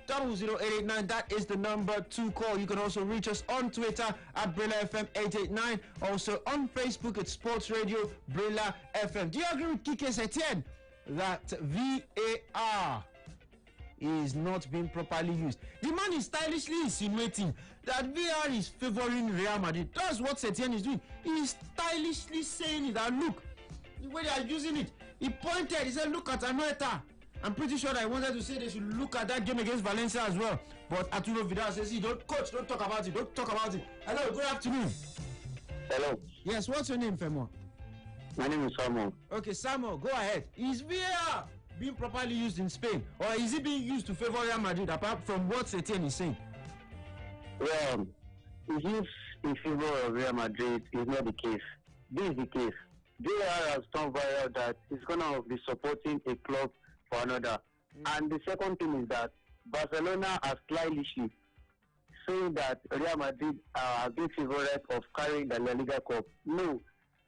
00889. That is the number to call. You can also reach us on Twitter at Brilla FM 889. Also on Facebook at Sports Radio Brilla FM. Do you agree with Kike Setien that VAR is not being properly used? The man is stylishly insinuating that VAR is favoring Real Madrid. That's what Setien is doing. He is stylishly saying it. And look, the way they are using it. He pointed, he said, look at Anoeta. I'm pretty sure that I wanted to say they should look at that game against Valencia as well. But Arturo Vidal says, don't talk about it. Don't talk about it. Hello, good afternoon. Hello. Yes, what's your name, Femo? My name is Samuel. Okay, Samuel, go ahead. Is VAR being properly used in Spain? Or is it being used to favor Real Madrid, apart from what Setien is saying? Well, it's used in favor of Real Madrid is not the case. This is the case. VAR has turned viral that it's going to be supporting a club for another. And the second thing is that Barcelona are slightly saying that Real Madrid are being favorite of carrying the La Liga Cup. No,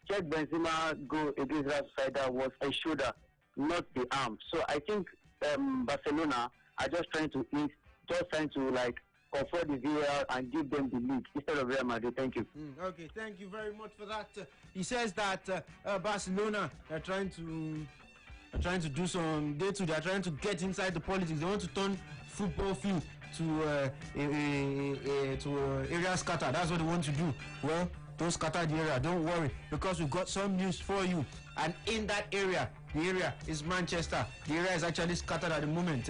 check Benzema go against Real Sociedad was a shoulder, not the arm. So I think Barcelona are just trying to like confront the VAR and give them the league instead of Real Madrid. Thank you. Okay, thank you very much for that. He says that Barcelona are trying to do some day to. They are trying to get inside the politics. They want to turn football field to area scatter. That's what they want to do. Well, don't scatter the area. Don't worry, because we've got some news for you. And in that area, the area is Manchester. The area is actually scattered at the moment.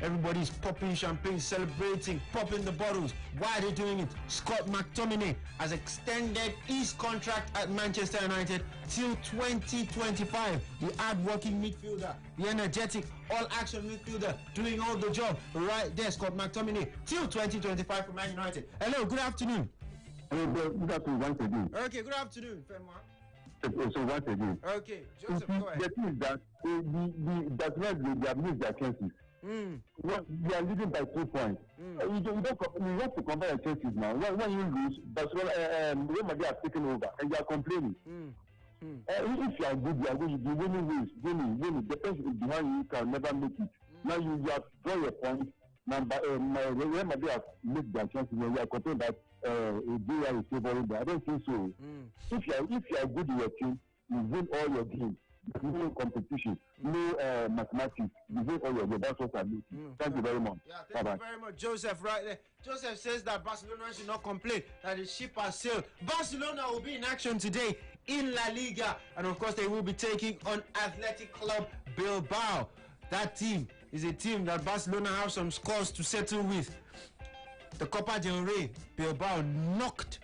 Everybody is popping champagne, celebrating, popping the bottles. Why are they doing it? Scott McTominay has extended his contract at Manchester United till 2025. The hard-working midfielder, the energetic, all-action midfielder, doing all the job right there. Scott McTominay till 2025 for Man United. Hello, good afternoon. Good afternoon once again. Okay, good afternoon, Fenwa. So once again. Okay, Joseph, go ahead. The thing is that that's why they have missed their chances. Well, they are leading by 2 points. You have to compare your chances now. When you lose, Barcelona, Real Madrid have taken over, and you are complaining. If you are good, you winning. The person behind you can never make it. Now you have drawn your points. Real Madrid have missed their chances, and you are complaining that VAR is favoring them. I don't think so. If you are good in your team, you win all your games. No competition, no mathematics. You win all your games. That's what I mean. Thank you very much. Yeah, thank you very much, Joseph. Right there. Joseph says that Barcelona should not complain, that the ship has sailed. Barcelona will be in action today in La Liga, and of course they will be taking on Athletic Club Bilbao. That team is a team that Barcelona have some scores to settle with. The Copa del Rey, Bilbao knocked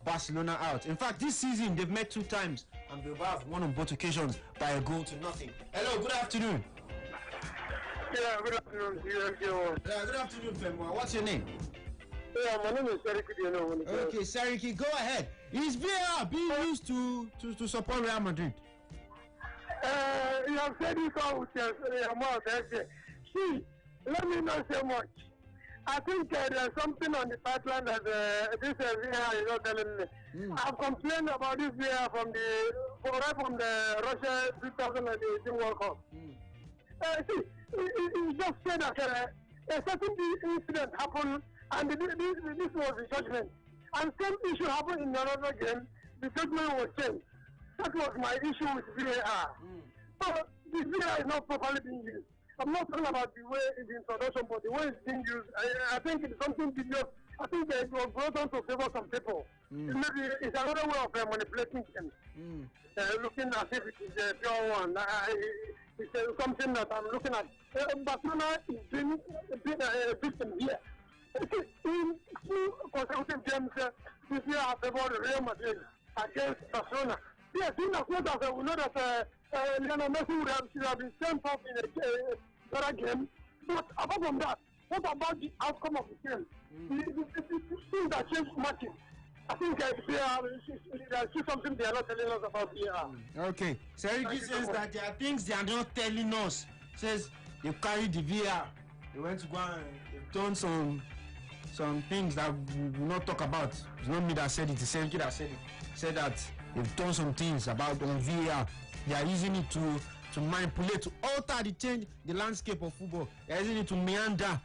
Barcelona out. In fact, this season they've met 2 times, and Bilbao have won on both occasions by a goal to nothing. Hello, good afternoon. Yeah, good afternoon. Yeah, good afternoon, Femwa. What's your name? Yeah, my name is Sariki. Okay, Sariki, go ahead. Is VAR being used to support Real Madrid? You have said it all with your mouth. See, let me not say much. I think there's something on the pipeline that this VAR is not telling me. I've complained about this VAR from the Russia 2018 World Cup. See, he just said that a certain incident happened, and this was the judgment. And same issue happened in another game. The judgment was changed. That was my issue with VAR. So the VAR is not properly being used. I'm not talking about the way it's introduction, but the way it's being used. I think it's something because I think it was brought on to favor some people. Maybe it's another way of manipulating them. Looking as if it is a pure one. It's something that I'm looking at. Barcelona is being a victim here. In 2 consecutive games, this year have favored Real Madrid against Barcelona. Yes, in as much as we know that Lionel Messi should have been sent off in a better game. But apart from that, what about the outcome of the game? The things that change matches. I think there's something they are not telling us about VR. Okay. So Seriki says that there are things they are not telling us. Says they carried the VR. They went to go and they've done some things that we will not talk about. It's not me that said it, it's Seriki that said it. Said that they've done some things about on VR. They are using it to manipulate, to alter the landscape of football. They are using it to meander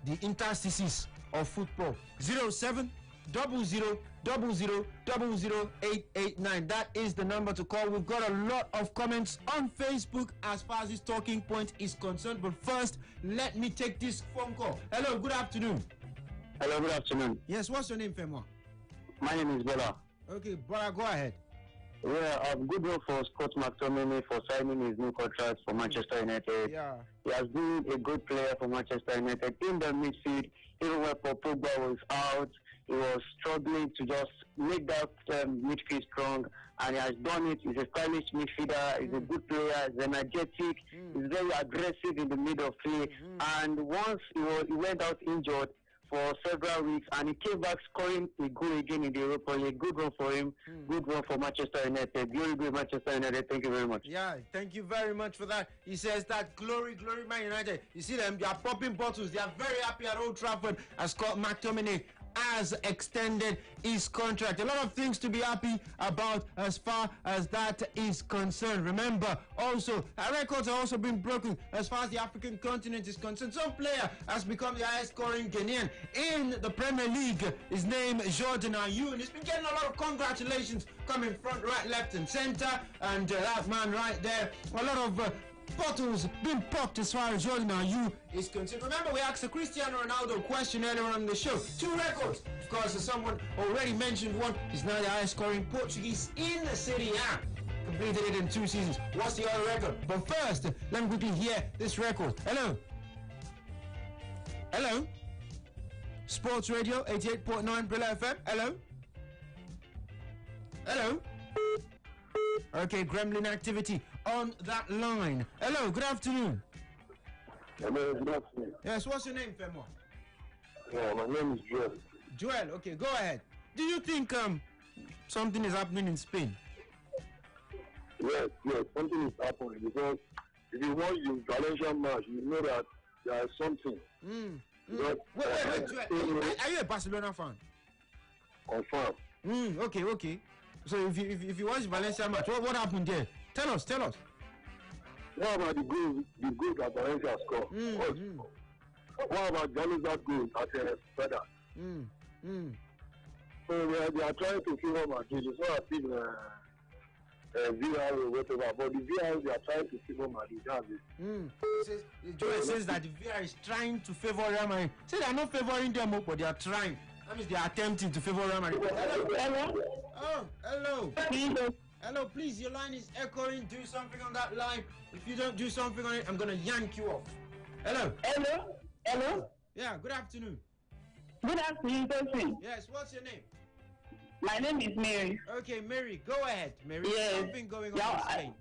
the interstices of football. 07 00 00 889. That is the number to call. We've got a lot of comments on Facebook as far as this talking point is concerned. But first, let me take this phone call. Hello, good afternoon. Hello, good afternoon. Yes, what's your name, Femo? My name is Bola. Okay, Bola, go ahead. Yeah, good work for Scott McTominay for signing his new contract for Manchester United. Yeah. He has been a good player for Manchester United. In the midfield, even when Pogba was out, he was struggling to just make that midfield strong, and he has done it. He's a stylish midfielder, he's a good player, he's energetic, he's very aggressive in the middle of play, and once he went out injured for several weeks, and he came back scoring a goal again in the Europa League. Good one for him. Good one for Manchester United. Glory, good Manchester United. Thank you very much. Yeah, thank you very much for that. He says that glory, Man United. You see them, they are popping bottles. They are very happy at Old Trafford as Scott McTominay has extended his contract. A lot of things to be happy about as far as that is concerned. Remember, also, records are also being broken as far as the African continent is concerned. Some player has become the highest scoring Ghanaian in the Premier League. His name is Jordan Ayew, and he's been getting a lot of congratulations coming front, right, left, and center. And that man right there, a lot of bottles being popped as far as Jordan Ayew is concerned. Remember, we asked a Cristiano Ronaldo question earlier on the show. 2 records. Of course, as someone already mentioned one, he's now the highest scoring Portuguese in the Serie A. Completed it in 2 seasons. What's the other record? But first, let me quickly hear this record. Hello? Hello? Sports Radio 88.9 Brilla FM. Hello? Hello? Okay, gremlin activity on that line. Hello, good afternoon. Hello, good afternoon. Yes, what's your name, Femo? Yeah, my name is Joel. Joel, okay, go ahead. Do you think something is happening in Spain? Yes, something is happening because if you watch the Valencia match, you know that there is something. Wait, Joel, are you a Barcelona fan? Confirm. Okay. So if you watch Valencia match, what happened there? Tell us. What about the goal that Valencia scored? What about Januzaj goal at Feda? So they are trying to favor Madrid. It's not as if VR or whatever, but the VR they are trying to favor Madrid. That's it. Joel says that the VR is trying to favor Real Madrid. Say they are not favoring them, but they are trying. That means they are attempting to favor Real Madrid. Hello. Oh, hello. Hello, please, your line is echoing. Do something on that line. If you don't do something on it, I'm going to yank you off. Hello. Hello. Yeah, good afternoon. Good afternoon, Tosin. Yes, what's your name? My name is Mary. Okay, Mary, go ahead. Mary, yes. Something going on in Spain.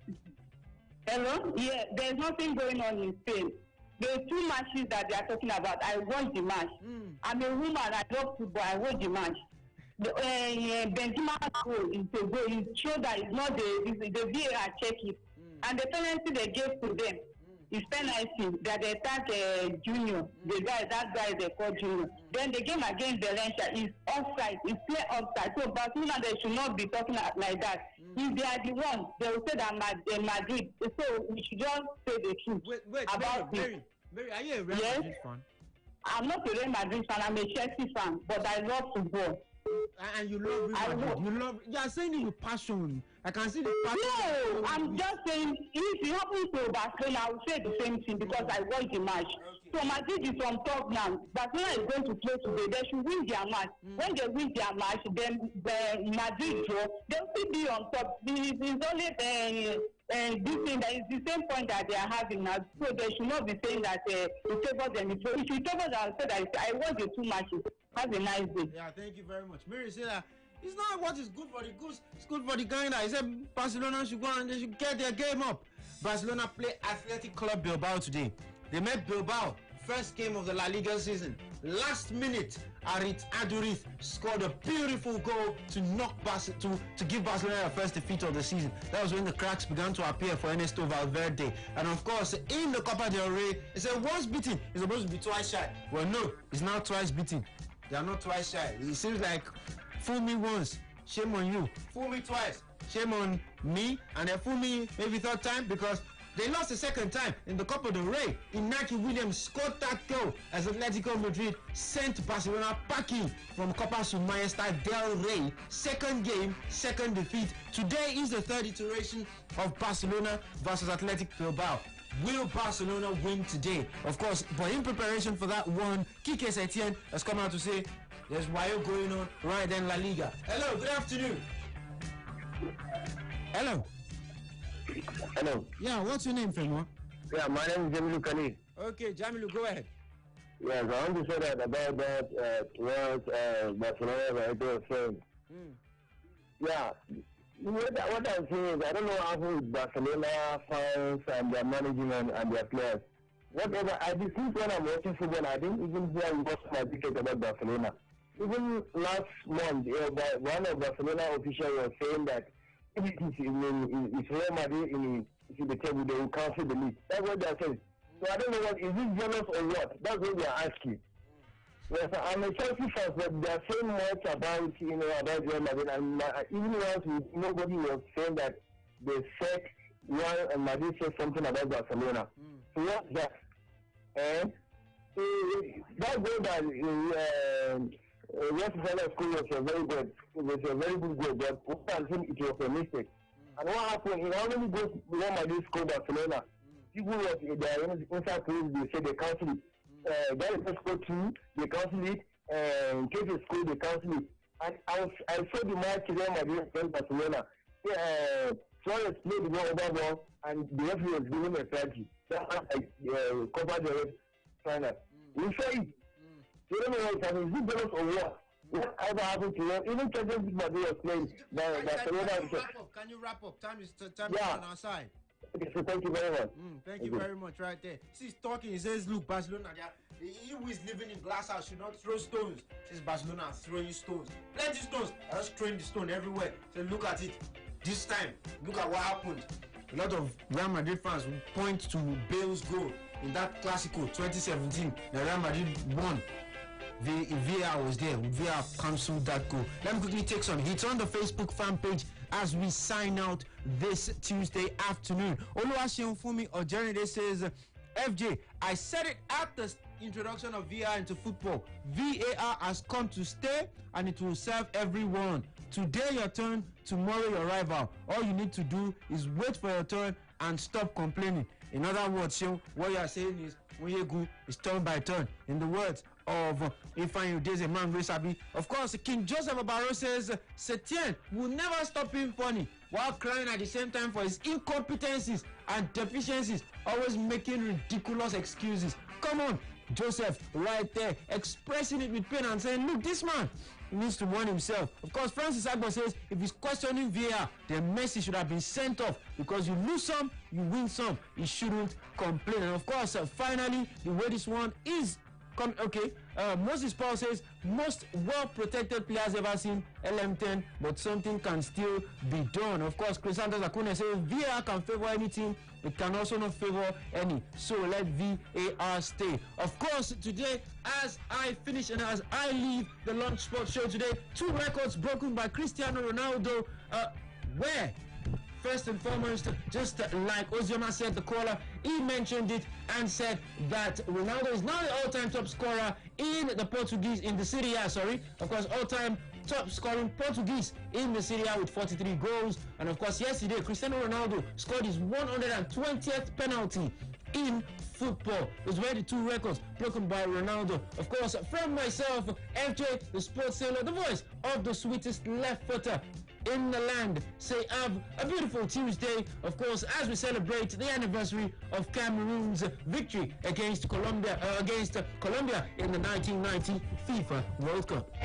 Hello? Yeah, there's nothing going on in Spain. There are 2 matches that they are talking about. I watched the match. I'm a woman. I love football. I watched the match. The Benzema goal is a goal. It shows that it's not the VAR check it. And the penalty they gave to them It's penalty that they attack Junior. That guy they call Junior. Then the game against Valencia is offside. It's clear offside. So Barcelona, they should not be talking like that. If they are the ones, they will say that Madrid. So we should just say the truth about it. Mary, are you a Real Madrid fan? I'm not a Real Madrid fan. I'm a Chelsea fan, but I love football. And you love Real Madrid. You are saying it with passion. I can see the passion. No, I'm just saying if it happens to Barcelona, I will say the same thing because I watched the match. Okay. So Madrid is on top now. Barcelona is going to play today. They should win their match. When they win their match, then the Madrid draw. They'll still be on top. It's only this thing that is the same point that they are having now. So they should not be saying that it favors them. If it favors them, I'll say that I watched the 2 matches. Have a nice day. Yeah, thank you very much. Mary said that it's not what is good for the goose, it's good for the gander. He said Barcelona should go and they should get their game up. Barcelona play Athletic Club Bilbao today. They met Bilbao, first game of the La Liga season. Last minute, Arit Aduriz scored a beautiful goal to knock to give Barcelona their first defeat of the season. That was when the cracks began to appear for Ernesto Valverde. And of course, in the Copa del Rey, he said once beaten, he's supposed to be twice shy. Well, no, he's now twice beaten. They are not twice shy. It seems like fool me once, shame on you. Fool me twice, shame on me. And then fool me maybe third time because they lost the second time in the Copa del Rey. Iñaki Williams scored that goal as Atletico Madrid sent Barcelona packing from Copa Su Majestad del Rey. Second game, second defeat. Today is the third iteration of Barcelona versus Athletic Bilbao. Will Barcelona win today? Of course, but in preparation for that one, Quique Setien has come out to say there's Wayo going on right then La Liga. Hello, good afternoon. Hello. Hello. Yeah, what's your name, Femo? Yeah, my name is Jamilu Khalid. Okay, Jamilu, go ahead. Yes, I want to say that about that towards Barcelona, I was saying. Yeah. What I'm saying is, I don't know how with Barcelona fans and their management and their players. Whatever, since when I'm watching football, I didn't even hear much my ticket about Barcelona. Even last month, one of Barcelona officials was saying that if it is Real Madrid in the table, they will cancel the league. That's what they are saying. So I don't know what, is it jealous or what? That's what they are asking. Yes, I'm a Chelsea fan, but they are saying much about Real Madrid, and even once nobody was saying that they said Real and Madrid said something about Barcelona. So what's that? And that goal that West School was a very good. It was a very good goal, but I think it was a mistake. And what happened? In how many goals Real Madrid scored Barcelona? People was there inside police, they said they cancelled it. Gary scored 2, they cancelled it, and Kevin scored, they cancelled it. And I saw the match Real Madrid against Barcelona. Suarez played the ball over ball, and the referee was giving a penalty. That's how covered the red final. You say it. You don't know what's happening. Is it jealous or what? Whatever happened to them? Even Champions League Madrid was playing. Barcelona. Can you wrap up? Time is on our side. Okay, so thank you very much. Thank you very much right there. See, he's talking, he says, look, Barcelona, he who is living in glass house should not throw stones. Says Barcelona are throwing stones. Plenty stones. I was throwing the stone everywhere. So look at it. This time, look at what happened. A lot of Real Madrid fans will point to Bale's goal in that Clasico 2017. The Real Madrid won. VAR was there. VAR cancelled that goal. Let me quickly take some hits on the Facebook fan page as we sign out this Tuesday afternoon. Oluwaseun Fumi Ojerinde says, FJ, I said it at the introduction of VAR into football. VAR has come to stay and it will serve everyone. Today your turn, tomorrow your rival. All you need to do is wait for your turn and stop complaining. In other words, Seun, what you are saying is Onyegu is turn by turn. In the words of Ifeanyi Udeze Mangresabi. Of course, King Joseph Obaro says Setien will never stop being funny while crying at the same time for his incompetencies and deficiencies, always making ridiculous excuses. Come on, Joseph, right there, expressing it with pain and saying, look, this man needs to warn himself. Of course, Francis Agbo says if he's questioning VAR, then Messi should have been sent off because you lose some, you win some. He shouldn't complain. And of course, finally, the way this one is Moses Paul says, most well-protected players ever seen LM10, but something can still be done. Of course, Chris Santos Acuna says, VAR can favor any team, it can also not favor any, so let VAR stay. Of course, today, as I finish and as I leave the Lunch Sports Show today, 2 records broken by Cristiano Ronaldo, where? First and foremost, just like Ozioma said, the caller, he mentioned it and said that Ronaldo is now the all-time top scorer in the Serie A, Of course, all-time top scoring Portuguese in the Serie A with 43 goals. And of course, yesterday, Cristiano Ronaldo scored his 120th penalty in football. Those were the 2 records broken by Ronaldo. Of course, from myself, FJ, the sports sailor, the voice of the sweetest left footer in the land, say have a beautiful Tuesday, of course, as we celebrate the anniversary of Cameroon's victory against Colombia in the 1990 FIFA World Cup.